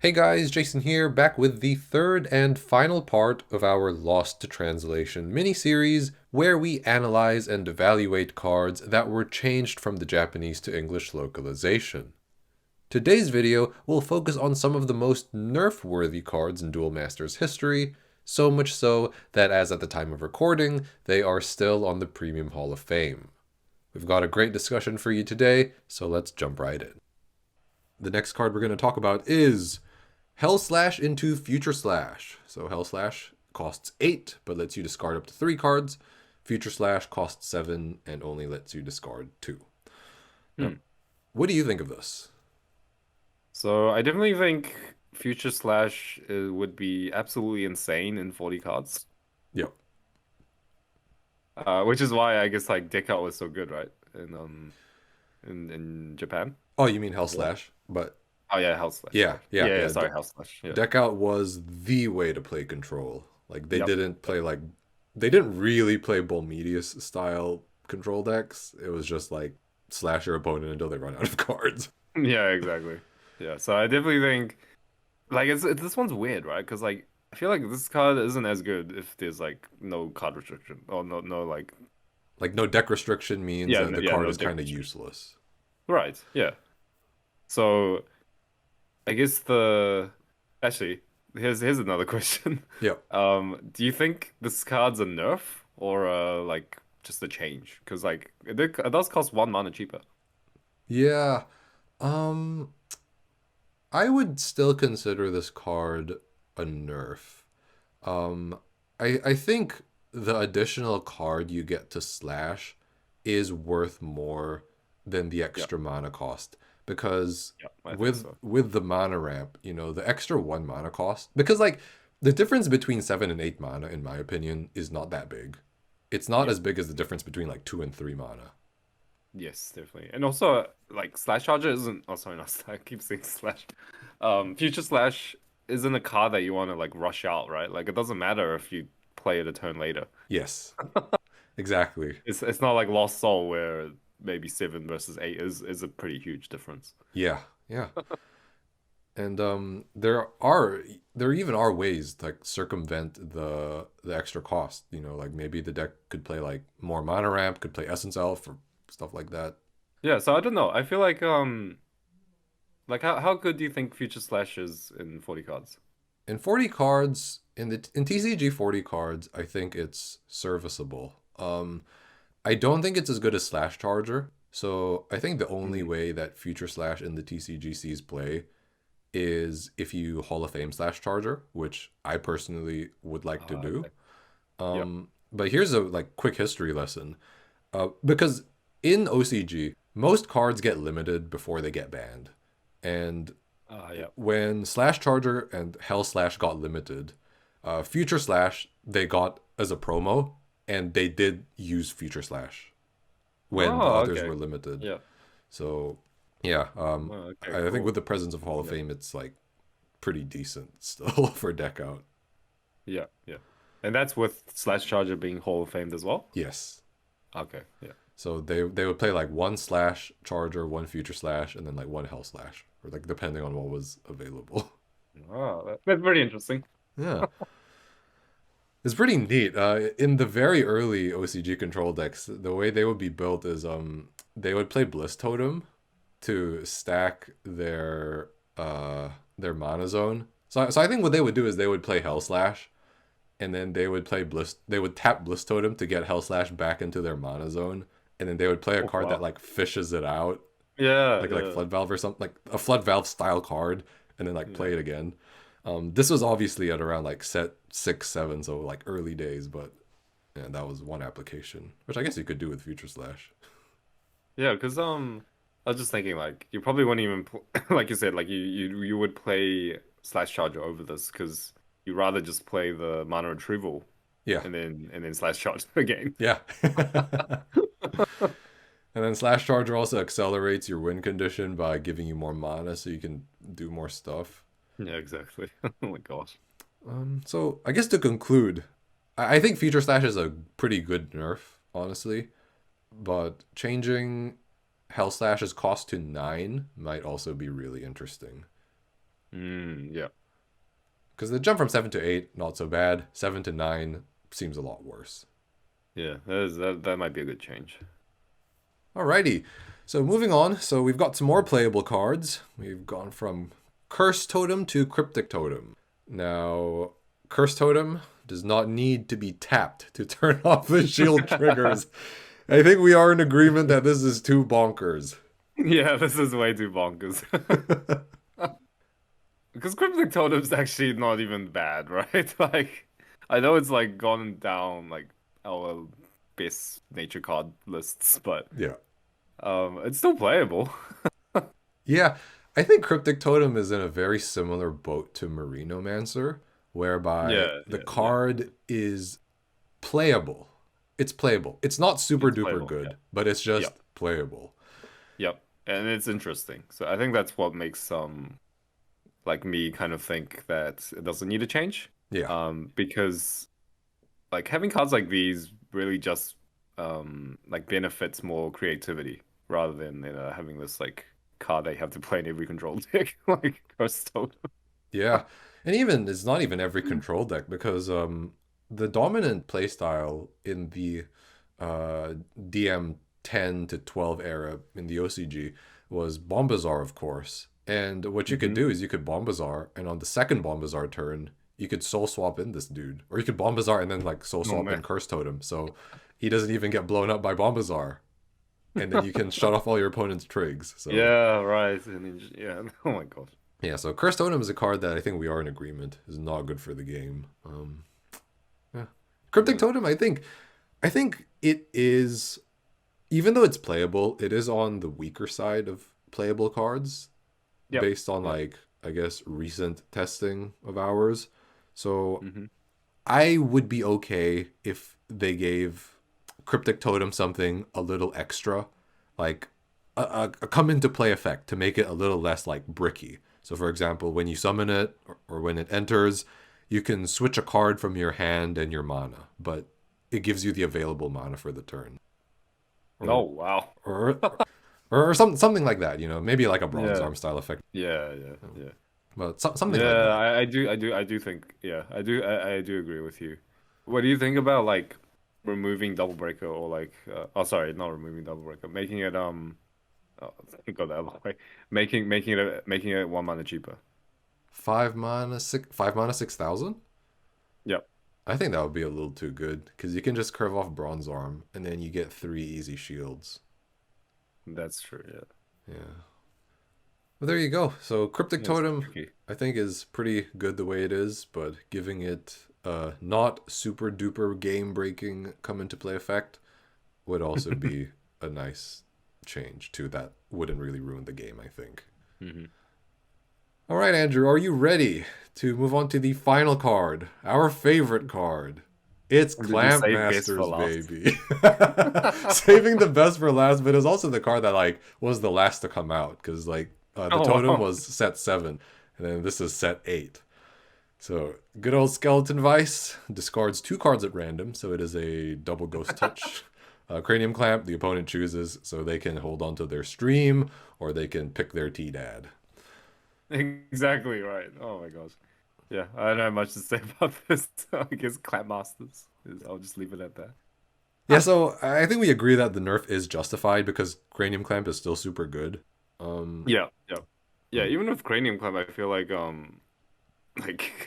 Hey guys, Jason here, back with the third and final part of our Lost to Translation mini-series, where we analyze and evaluate cards that were changed from the Japanese to English localization. Today's video will focus on some of the most nerf-worthy cards in Duel Masters history, so much so that as at the time of recording, they are still on the Premium Hall of Fame. We've got a great discussion for you today, so let's jump right in. The next card we're going to talk about is Hell Slash into Future Slash. So Hell Slash costs 8, but lets you discard up to 3 cards. Future Slash costs 7 and only lets you discard 2. Now, what do you think of this? So I definitely think Future Slash would be absolutely insane in 40 cards. Yep. Which is why I guess like deck out was so good, right? In Japan. Oh, you mean Hell Slash? But Oh yeah, Hell Slash. yeah. Sorry, Hell Slash. Yeah. Deck out was the way to play control. Like they Yep. didn't play they didn't really play Bolmedius style control decks. It was just like slash your opponent until they run out of cards. Yeah, exactly. Yeah, so I definitely think like this one's weird, right? Because like I feel like this card isn't as good if there's like no card restriction or no like Like no deck restriction means that the card no is deck kind of restriction. useless. Right. Yeah. So I guess actually here's another question. Yep. Do you think this card's a nerf or like just a change? Because like it does cost 1 mana cheaper. Yeah. Um I would still consider this card a nerf. Um, I think the additional card you get to slash is worth more than the Yeah, extra mana cost because yeah, I think with so. with the mana ramp, the extra 1 mana cost because like the difference between 7 and 8 mana, in my opinion, is not that big. It's not Yeah, as big as the difference between like 2 and 3 mana. yes, definitely. And also like Slash Charger isn't. Oh, sorry, not Slash. I keep saying Slash. Future Slash isn't a card that you want to like rush out, right? Like it doesn't matter if you play it a turn later. Yes, exactly. It's not like Lost Soul where maybe 7 versus 8 is a pretty huge difference. Yeah, yeah. And there even are ways to like circumvent the extra cost. Like maybe the deck could play like more mana ramp, could play Essence Elf or stuff like that. Yeah, so I don't know. I feel like how good do you think Future Slash is in 40 cards? In 40 cards, in TCG 40 cards, I think it's serviceable. I don't think it's as good as Slash Charger. So I think the only Mhm. way that Future Slash in the TCG sees play is if you Hall of Fame Slash Charger, which I personally would like to do. Okay. Yep. But here's a like quick history lesson. Because in OCG, most cards get limited before they get banned. And Yep. when Slash Charger and Hell Slash got limited, Future Slash they got as a promo, and they did use Future Slash when the Oh, others okay. were limited. Yeah. Yeah, yeah. Oh, okay, I think cool. with the presence of Hall of Yeah. Fame, it's like pretty decent still for deck out. Yeah, yeah. And that's with Slash Charger being Hall of Famed as well? Yes. Okay, yeah. So they would play like one Slash Charger, one Future Slash, and then like one Hell Slash, or like depending on what was available. Oh, that's pretty interesting. Yeah. It's pretty neat. In the very early OCG control decks, the way they would be built is they would play Bliss Totem to stack their mana zone. So I think what they would do is they would play Hell Slash, and then they would play Bliss. They would tap Bliss Totem to get Hell Slash back into their mana zone, and then they would play a Oh, card that wow. like fishes it out, Yeah, like yeah, Flood Valve or something, like a Flood Valve style card, and then like yeah. play it again. This was obviously at around like set 6, 7, so like early days, but yeah, that was one application, which I guess you could do with Future Slash. Yeah, because I was just thinking like you probably wouldn't even like you said like you would play Slash Charger over this because you rather just play the mana retrieval Yeah, and then Slash Charger again. yeah. And then Slash Charger also accelerates your win condition by giving you more mana, so you can do more stuff. Yeah, exactly. Oh my gosh. So I guess to conclude, I think Future Slash is a pretty good nerf, honestly. But changing Hell Slash's cost to 9 might also be really interesting. Yeah. Because the jump from 7 to 8, not so bad. 7 to 9 seems a lot worse. Yeah, that might be a good change. Alrighty. So moving on. So we've got some more playable cards. We've gone from Curse Totem to Cryptic Totem. Now, Curse Totem does not need to be tapped to turn off the shield triggers. I think we are in agreement that this is too bonkers. Yeah, this is way too bonkers. Because Cryptic Totem's actually not even bad, right? Like, I know it's like gone down like our best nature card lists, but Yeah. it's still playable. Yeah, I think Cryptic Totem is in a very similar boat to Marinomancer, whereby the Yeah. card is playable. It's playable. It's not super It's duper playable, good, yeah. but it's just Yep. playable. Yep. And it's interesting. So I think that's what makes like me kind of think that it doesn't need a change. Yeah. Because like having cards like these really just like benefits more creativity rather than having this like card that you have to play in every control deck like Curse Totem. Yeah. And even it's not even every control deck because the dominant playstyle in the DM 10 to 12 era in the OCG was Bombazar, of course. And what you could do is you could Bombazar, and on the second Bombazar turn, you could soul swap in this dude. Or you could Bombazar and then like soul Oh swap in man. Curse Totem. So he doesn't even get blown up by Bombazar. And then you can shut off all your opponent's trigs. So Yeah, right. And then, yeah. Oh my god. yeah, so Curse Totem is a card that I think we are in agreement is not good for the game. Yeah. Cryptic Yeah. Totem, I think it is, even though it's playable, it is on the weaker side of playable cards Yep. based on Yep. like I guess recent testing of ours. So hmm I would be okay if they gave Cryptic Totem something a little extra, like a come into play effect to make it a little less like bricky. So, for example, when you summon it or when it enters, you can switch a card from your hand and your mana, but it gives you the available mana for the turn, Oh or wow. or or something like that. You know, maybe like a bronze Yeah. arm style effect, Yeah. but something like Yeah, that. I do think, yeah, I do agree with you. What do you think about like removing Double Breaker or like, oh, sorry, not removing Double Breaker, making it, oh, go the other way, making it 1 mana cheaper. 5 mana 6,000. Yep, I think that would be a little too good because you can just curve off bronze arm and then you get 3 easy shields. that's true. Yeah, Yeah. Well, there you go. So Cryptic yeah, it's Totem, tricky. I think, is pretty good the way it is, but giving it not super duper game breaking come into play effect would also be a nice change too. That wouldn't really ruin the game, I think. hmm All right, Andrew, are you ready to move on to the final card, our favorite card? It's Did you Clamp save best for Masters, last? baby. Saving the best for last, but it's also the card that like was the last to come out because like the Oh totem wow. was set 7, and then this is set 8. So good old Skeleton Vice discards 2 cards at random, so it is a double Ghost Touch. Cranium Clamp, the opponent chooses, so they can hold on to their stream or they can pick their T-Dad. Exactly right. Oh my gosh. Yeah, I don't have much to say about this. I guess Clap Masters I'll just leave it at that. Yeah, so I think we agree that the nerf is justified because Cranium Clamp is still super good. Um, Yeah. Yeah, even with Cranium Clamp, I feel like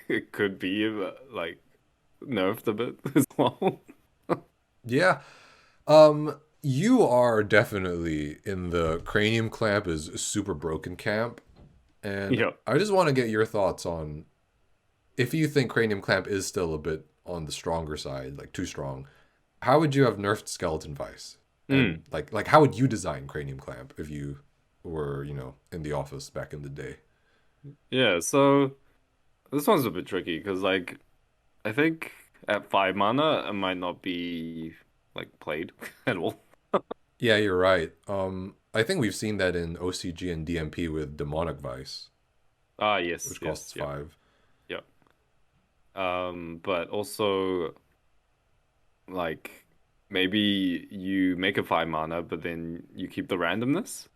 it could be like nerfed a bit as well. yeah, you are definitely in the Cranium Clamp is super broken camp, and Yeah. I just want to get your thoughts on if you think Cranium Clamp is still a bit on the stronger side, like too strong. How would you have nerfed Skeleton Vice? And Mm. like how would you design Cranium Clamp if you were, in the office back in the day? Yeah, so this one's a bit tricky because like I think at 5 mana it might not be like played at all. Yeah, you're right. I think we've seen that in OCG and DMP with Demonic Vice, Ah, yes, which costs yep, 5. yep. But also like maybe you make a 5 mana, but then you keep the randomness.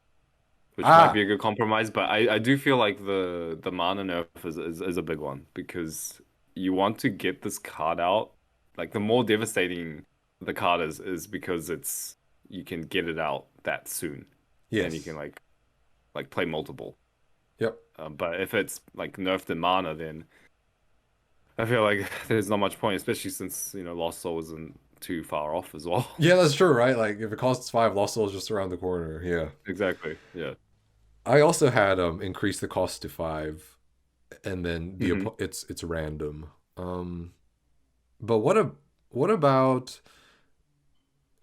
which might be a good compromise. But I do feel like the mana nerf is a big one because you want to get this card out. Like the more devastating the card is because it's you can get it out that soon. Yes. And you can like play multiple. Yep. But if it's like nerfed in mana, then I feel like there's not much point, especially since Lost Soul isn't too far off as well. Yeah, that's true, right? Like if it costs 5, Lost Soul is just around the corner. Yeah. Exactly. Yeah. I also had increase the cost to 5, and then it's random. But what about?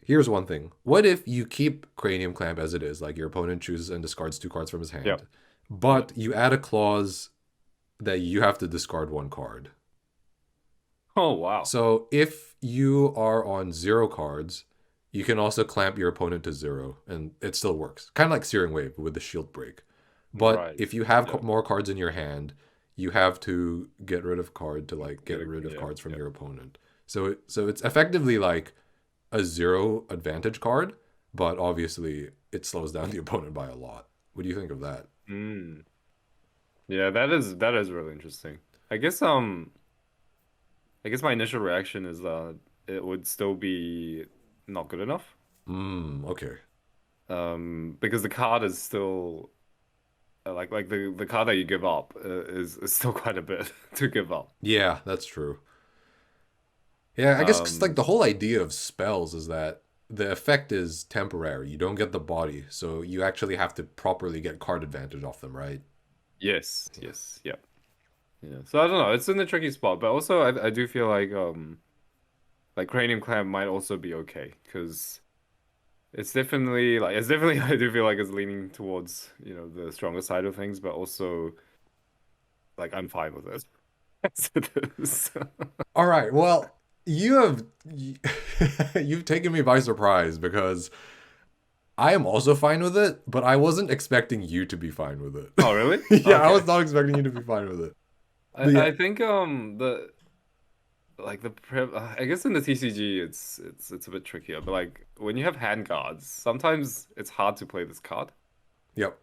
Here's one thing. What if you keep Cranium Clamp as it is, like your opponent chooses and discards 2 cards from his hand, but you add a clause that you have to discard 1 card? Oh, wow. So if you are on 0 cards, you can also clamp your opponent to 0, and it still works. Kind of like Searing Wave with the shield break. But if you have more cards in your hand, you have to get rid of card to like get rid of cards from your opponent. So it's effectively like a 0 advantage card, but obviously it slows down the opponent by a lot. What do you think of that? Yeah, that is really interesting. I guess my initial reaction is it would still be not good enough. Okay. Because the card is still like the card that you give up is still quite a bit to give up. Yeah, that's true. Yeah, I guess 'cause, like the whole idea of spells is that the effect is temporary. You don't get the body, so you actually have to properly get card advantage off them, right? Yes, yeah. So I don't know. It's in a tricky spot, but also I do feel like Cranium Clamp might also be okay because it's definitely I do feel like it's leaning towards the stronger side of things, but also like I'm fine with it as it is. All right. Well, you've taken me by surprise because I am also fine with it, but I wasn't expecting you to be fine with it. Oh, really? Yeah, Okay. I was not expecting you to be fine with it. I think I guess in the TCG it's a bit trickier, but like when you have hand guards, sometimes it's hard to play this card. Yep.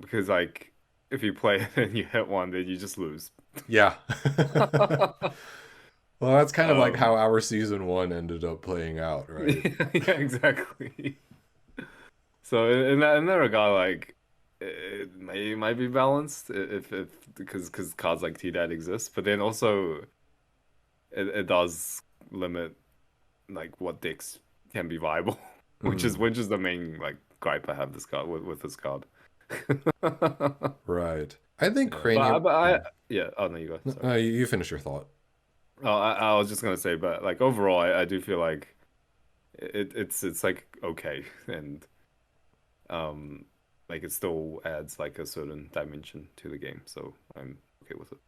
Because like if you play it and you hit one, then you just lose. Yeah. Well, that's kind of like how our season 1 ended up playing out, right? Yeah, exactly. So in that regard, like it might be balanced if because cards like T-Dad exist, but then also it does limit like what decks can be viable, which is the main like gripe I have this card with this card. Right. I think Cranium. Yeah. Oh no, you go. Sorry. You finish your thought. Oh, I was just gonna say, but like overall, I do feel like it's like okay, and like it still adds like a certain dimension to the game, so I'm okay with it.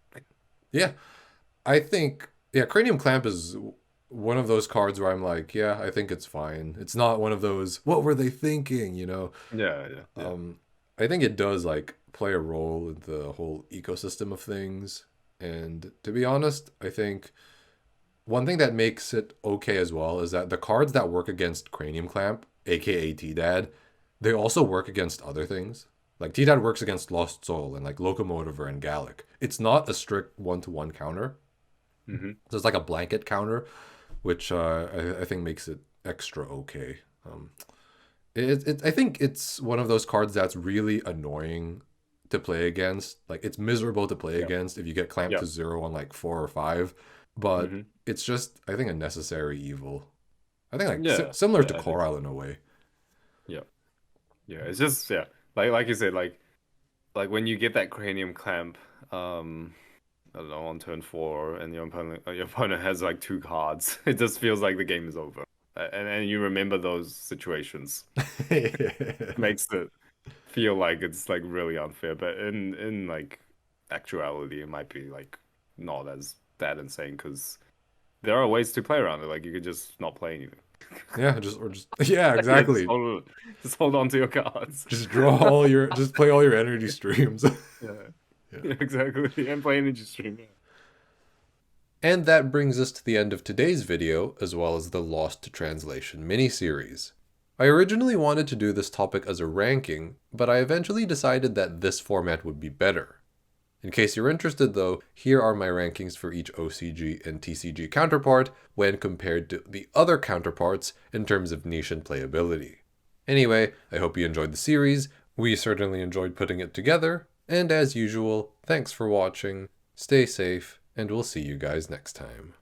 Yeah, I think Cranium Clamp is one of those cards where I'm like, yeah, I think it's fine. It's not one of those what were they thinking, Yeah. I think it does like play a role in the whole ecosystem of things. And to be honest, I think one thing that makes it okay as well is that the cards that work against Cranium Clamp, aka T-Dad, they also work against other things. Like T-Dad works against Lost Soul and like Locomotiver and Gallic. It's not a strict 1-to-1 counter. So it's like a blanket counter, which I think makes it extra okay. I think it's one of those cards that's really annoying to play against. Like it's miserable to play against if you get clamped to 0 on like 4 or 5, but it's just I think a necessary evil. I think like similar to Coral in a way. Yeah, it's just like you said, like when you get that Cranium Clamp, I don't know, on turn 4, and your opponent has like 2 cards, it just feels like the game is over, and you remember those situations. Makes it feel like it's like really unfair, but in like actuality, it might be like not as that insane because there are ways to play around it. Like you could just not play anything. Yeah, exactly. Just hold on to your cards. Just play all your energy streams. Yeah, exactly, and play energy stream. And that brings us to the end of today's video, as well as the Lost to Translation mini-series. I originally wanted to do this topic as a ranking, but I eventually decided that this format would be better. In case you're interested though, here are my rankings for each OCG and TCG counterpart when compared to the other counterparts in terms of niche and playability. Anyway, I hope you enjoyed the series. We certainly enjoyed putting it together, and as usual, thanks for watching, stay safe, and we'll see you guys next time.